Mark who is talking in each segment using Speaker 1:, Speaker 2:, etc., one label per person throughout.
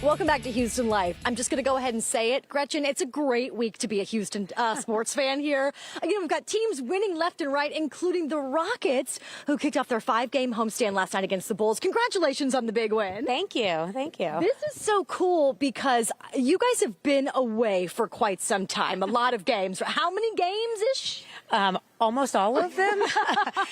Speaker 1: Welcome back to Houston Life. I'm just going to go ahead and say it. Gretchen, it's a great week to be a Houston sports fan here. We've got teams winning left and right, including the Rockets, who kicked off their 5-game homestand last night against the Bulls. Congratulations on the big win.
Speaker 2: Thank you. Thank you.
Speaker 1: This is so cool because you guys have been away for quite some time, a lot of games. How many games-ish?
Speaker 2: Almost all of them.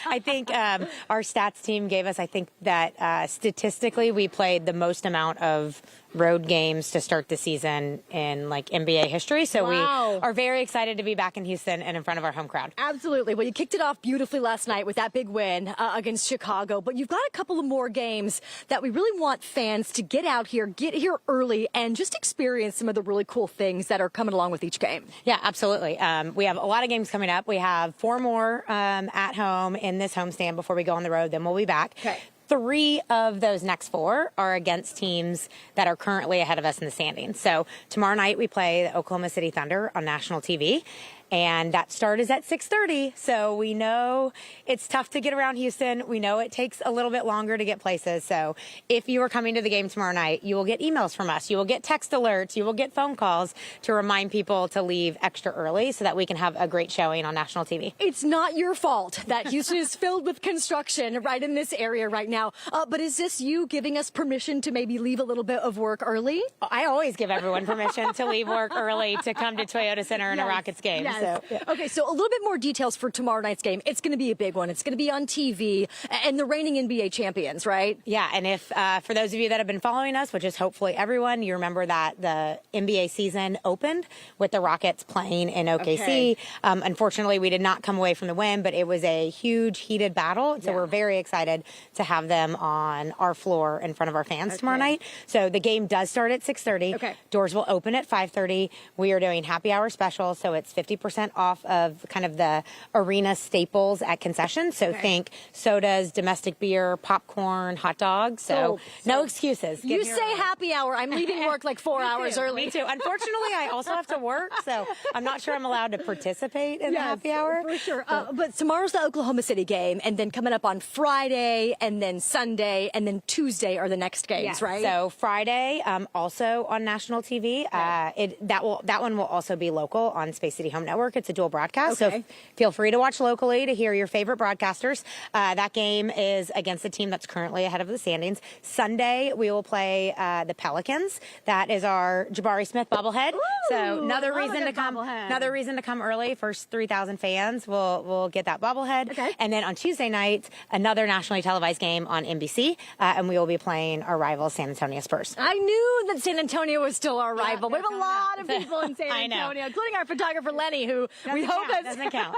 Speaker 2: I think our stats team gave us, I think that statistically we played the most amount of road games to start the season in like NBA history. So we are very excited to be back in Houston and in front of our home crowd.
Speaker 1: Absolutely. Well, you kicked it off beautifully last night with that big win against Chicago, but you've got a couple of more games that we really want fans to get out here, get here early, and just experience some of the really cool things that are coming along with each game.
Speaker 2: Yeah, absolutely. We have a lot of games coming up. We have 4 more at home in this homestand before we go on the road. Then we'll be back.
Speaker 1: Okay.
Speaker 2: 3 of those next 4 are against teams that are currently ahead of us in the standings. So tomorrow night we play the Oklahoma City Thunder on national TV. And that start is at 6:30. So we know it's tough to get around Houston. We know it takes a little bit longer to get places. So if you are coming to the game tomorrow night, you will get emails from us. You will get text alerts. You will get phone calls to remind people to leave extra early so that we can have a great showing on national TV.
Speaker 1: It's not your fault that Houston is filled with construction right in this area right now. But is this you giving us permission to maybe leave a little bit of work early?
Speaker 2: I always give everyone permission to leave work early to come to Toyota Center in a Rockets game.
Speaker 1: Yes.
Speaker 2: So, yeah.
Speaker 1: Okay, so a little bit more details for tomorrow night's game. It's going to be a big one. It's going to be on TV, and the reigning NBA champions, right?
Speaker 2: Yeah, and if for those of you that have been following us, which is hopefully everyone, you remember that the NBA season opened with the Rockets playing in OKC.
Speaker 1: Okay.
Speaker 2: Unfortunately, we did not come away from the win, but it was a huge, heated battle. So we're very excited to have them on our floor in front of our fans tomorrow night. So the game does start at 6:30.
Speaker 1: Okay.
Speaker 2: Doors will open at 5:30. We are doing happy hour special, so it's 50% off of kind of the arena staples at concessions. So think sodas, domestic beer, popcorn, hot dogs. So no excuses.
Speaker 1: You say happy hour. I'm leaving work like 4 hours early.
Speaker 2: Me too. Unfortunately, I also have to work, so I'm not sure I'm allowed to participate in the happy hour.
Speaker 1: For sure. But tomorrow's the Oklahoma City game, and then coming up on Friday, and then Sunday, and then Tuesday are the next games, right?
Speaker 2: So Friday, also on national TV. That one will also be local on Space City Home Network. It's a dual broadcast, so feel free to watch locally to hear your favorite broadcasters. That game is against a team that's currently ahead of the standings. Sunday, we will play the Pelicans. That is our Jabari Smith bobblehead.
Speaker 1: Ooh,
Speaker 2: so another reason to come early. First 3,000 fans will get that bobblehead.
Speaker 1: Okay.
Speaker 2: And then on Tuesday night, another nationally televised game on NBC, and we will be playing our rival San Antonio Spurs.
Speaker 1: I knew that San Antonio was still our rival. We have a lot of people in San
Speaker 2: I know.
Speaker 1: Antonio, including our photographer Lenny, who we hope
Speaker 2: doesn't count.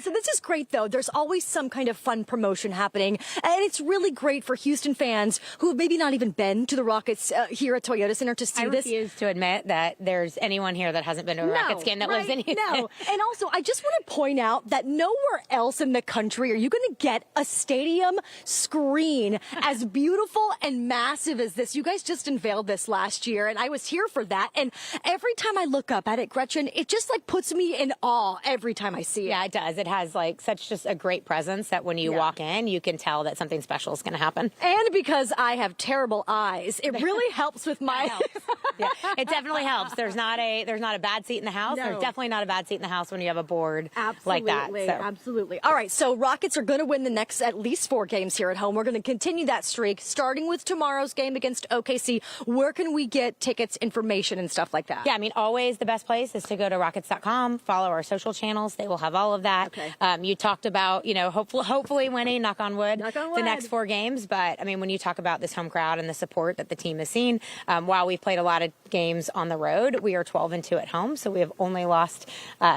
Speaker 1: So this is great, though. There's always some kind of fun promotion happening, and it's really great for Houston fans who have maybe not even been to the Rockets here at Toyota Center to see this.
Speaker 2: I refuse to admit that there's anyone here that hasn't been to a Rockets game that lives in Houston.
Speaker 1: No, and also I just want to point out that nowhere else in the country are you going to get a stadium screen as beautiful and massive as this. You guys just unveiled this last year, and I was here for that. And every time I look up at it, Gretchen, it just like puts me in awe every time I see it.
Speaker 2: Yeah, it does. It has like such just a great presence that when you walk in, you can tell that something special is going to happen.
Speaker 1: And because I have terrible eyes, it really helps with my
Speaker 2: Yeah, it definitely helps. There's not a bad seat in the house.
Speaker 1: No.
Speaker 2: There's definitely not a bad seat in the house when you have a board like that. So.
Speaker 1: Absolutely. All right, so Rockets are going to win the next at least 4 games here at home. We're going to continue that streak, starting with tomorrow's game against OKC. Where can we get tickets, information, and stuff like that?
Speaker 2: Yeah, I mean, always the best place is to go to rockets.com, follow our social channels. They will have all of that.
Speaker 1: Okay.
Speaker 2: You talked about, hopefully winning, knock on wood,
Speaker 1: the
Speaker 2: next 4 games. But, I mean, when you talk about this home crowd and the support that the team has seen, while we've played a lot of games on the road, we are 12-2 at home. So we have only lost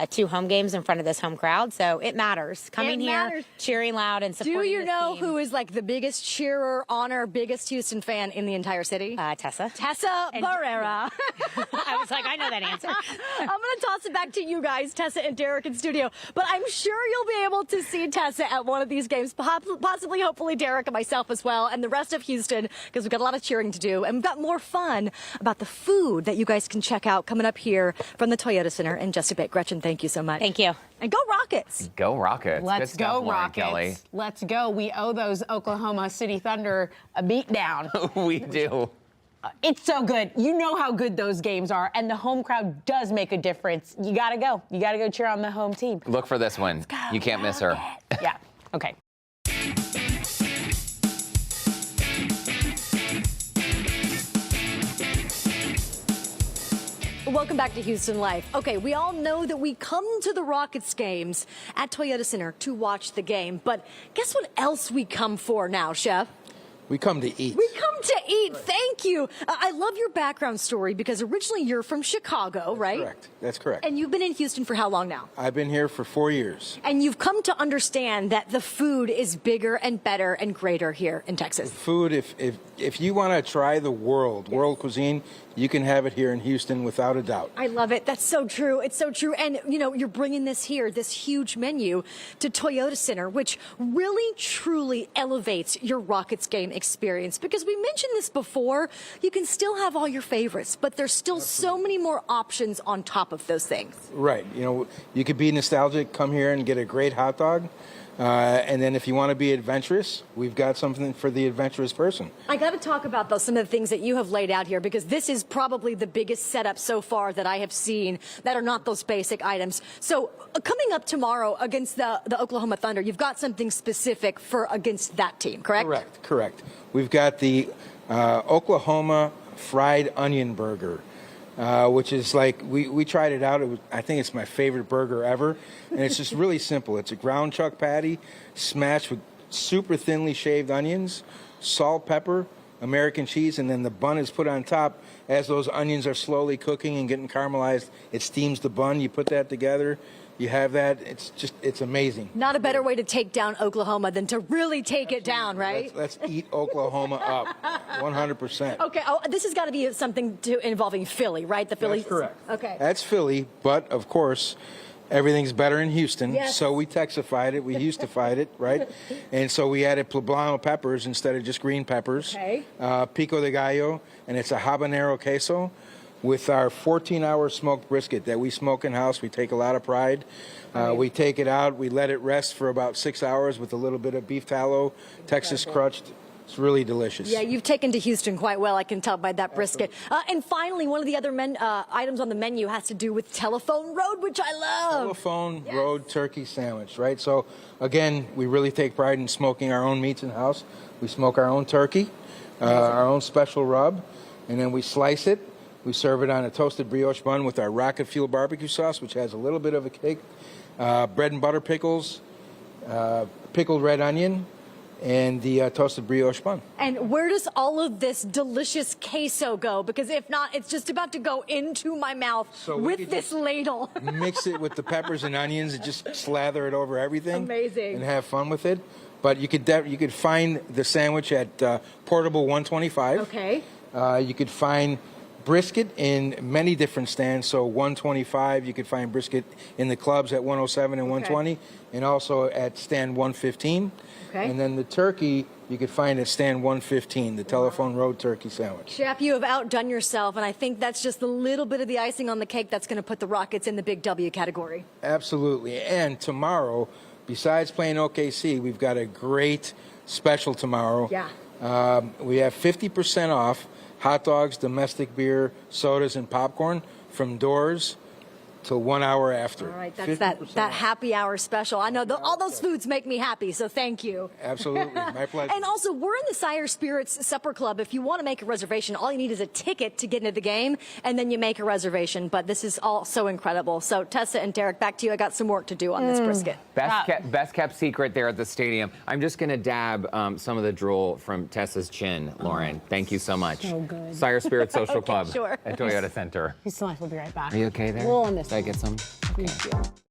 Speaker 2: 2 home games in front of this home crowd. So it matters. Coming here, cheering loud and supporting
Speaker 1: Do you know
Speaker 2: team.
Speaker 1: who is like the biggest cheerer, biggest Houston fan in the entire city?
Speaker 2: Tessa.
Speaker 1: Tessa Barrera.
Speaker 2: I was like, I know that answer.
Speaker 1: I'm going to toss it back to you guys, Tessa and Derek in studio. But I'm sure you'll be able to see Tessa at one of these games, possibly, hopefully, Derek and myself as well, and the rest of Houston, because we've got a lot of cheering to do. And we've got more fun about the food that you guys can check out coming up here from the Toyota Center in just a bit. Gretchen, thank you so much.
Speaker 2: Thank you.
Speaker 1: And go Rockets.
Speaker 3: Go Rockets.
Speaker 4: Let's
Speaker 3: Good stuff,
Speaker 4: go,
Speaker 3: Lauren
Speaker 4: Rockets.
Speaker 3: Kelly.
Speaker 4: Let's go. We owe those Oklahoma City Thunder a beatdown.
Speaker 3: We do. It's so good. You know how good those games are, and the home crowd does make a difference. You gotta go. You gotta go cheer on the home team.
Speaker 4: Look for this one. You can't miss her.
Speaker 3: Yeah. Okay.
Speaker 1: Welcome back to Houston Life. Okay, we all know that we come to the Rockets games at Toyota Center to watch the game, but guess what else we come for now, Chef?
Speaker 5: We come to eat.
Speaker 1: We come to eat. Thank you. I love your background story because originally you're from Chicago, right?
Speaker 5: Correct. That's correct.
Speaker 1: And you've been in Houston for how long now?
Speaker 5: I've been here for 4 years.
Speaker 1: And you've come to understand that the food is bigger and better and greater here in Texas.
Speaker 5: Food, if you want to try the world cuisine, you can have it here in Houston without a doubt.
Speaker 1: I love it. That's so true. It's so true. And, you know, you're bringing this here, this huge menu, to Toyota Center, which really, truly elevates your Rockets game experience. Because we mentioned this before, you can still have all your favorites, but there's still so many more options on top of those things.
Speaker 5: Right. You know, you could be nostalgic, come here and get a great hot dog. And then if you want to be adventurous, we've got something for the adventurous person.
Speaker 1: I got to talk about, though, some of the things that you have laid out here, because this is probably the biggest setup so far that I have seen that are not those basic items. So coming up tomorrow against the Oklahoma Thunder, you've got something specific for against that team, correct?
Speaker 5: Correct. We've got the Oklahoma fried onion burger. Which is like, we tried it out. I think it's my favorite burger ever. And it's just really simple. It's a ground chuck patty smashed with super thinly shaved onions, salt, pepper, American cheese, and then the bun is put on top. As those onions are slowly cooking and getting caramelized, it steams the bun. You put that together. You have that. It's amazing.
Speaker 1: Not a better way to take down Oklahoma than to really take it down, right?
Speaker 5: Let's eat Oklahoma up, 100%.
Speaker 1: Okay, this has got to be something involving Philly, right? The Philly.
Speaker 5: That's correct.
Speaker 1: Okay.
Speaker 5: That's Philly, but of course, everything's better in Houston.
Speaker 1: Yes.
Speaker 5: So we Texified it, we Houstonified it, right? And so we added poblano peppers instead of just green peppers.
Speaker 1: Okay.
Speaker 5: Pico de gallo, and it's a habanero queso with our 14-hour smoked brisket that we smoke in-house. We take a lot of pride. We take it out, we let it rest for about 6 hours with a little bit of beef tallow, Texas crushed. It's really delicious.
Speaker 1: Yeah, you've taken to Houston quite well, I can tell by that brisket. And finally, one of the other items on the menu has to do with Telephone Road, which I love.
Speaker 5: Telephone Road turkey sandwich, right? So, again, we really take pride in smoking our own meats in-house. We smoke our own turkey, our own special rub, and then we slice it. We serve it on a toasted brioche bun with our rocket fuel barbecue sauce, which has a little bit of a kick, bread and butter pickles, pickled red onion, and the toasted brioche bun.
Speaker 1: And where does all of this delicious queso go? Because if not, it's just about to go into my mouth with this ladle.
Speaker 5: Mix it with the peppers and onions and just slather it over everything.
Speaker 1: Amazing.
Speaker 5: And have fun with it. But you could find the sandwich at Portable 125.
Speaker 1: Okay.
Speaker 5: You could find brisket in many different stands. So 125, you could find brisket in the clubs at 107 and 120, and also at stand 115.
Speaker 1: Okay.
Speaker 5: And then the turkey, you could find at stand 115, the Telephone Road turkey sandwich.
Speaker 1: Chef, you have outdone yourself, and I think that's just a little bit of the icing on the cake that's going to put the Rockets in the big W category.
Speaker 5: Absolutely. And tomorrow, besides playing OKC, we've got a great special tomorrow.
Speaker 1: Yeah.
Speaker 5: We have 50% off hot dogs, domestic beer, sodas, and popcorn from doors till 1 hour after.
Speaker 1: All right, that's that happy hour special. I know all those foods make me happy, so thank you.
Speaker 5: Absolutely, my pleasure.
Speaker 1: And also, we're in the Sire Spirits Supper Club. If you want to make a reservation, all you need is a ticket to get into the game, and then you make a reservation. But this is all so incredible. So, Tessa and Derek, back to you. I got some work to do on this brisket.
Speaker 4: Best kept secret there at the stadium. I'm just going to dab some of the drool from Tessa's chin, Lauren. Thank you so much.
Speaker 3: So good.
Speaker 4: Sire Spirit Social Club
Speaker 1: sure.
Speaker 4: at Toyota Center.
Speaker 3: Houston Life will be right back.
Speaker 4: Are you okay there?
Speaker 3: We'll miss
Speaker 4: Did I get some? Okay.
Speaker 3: Thank you.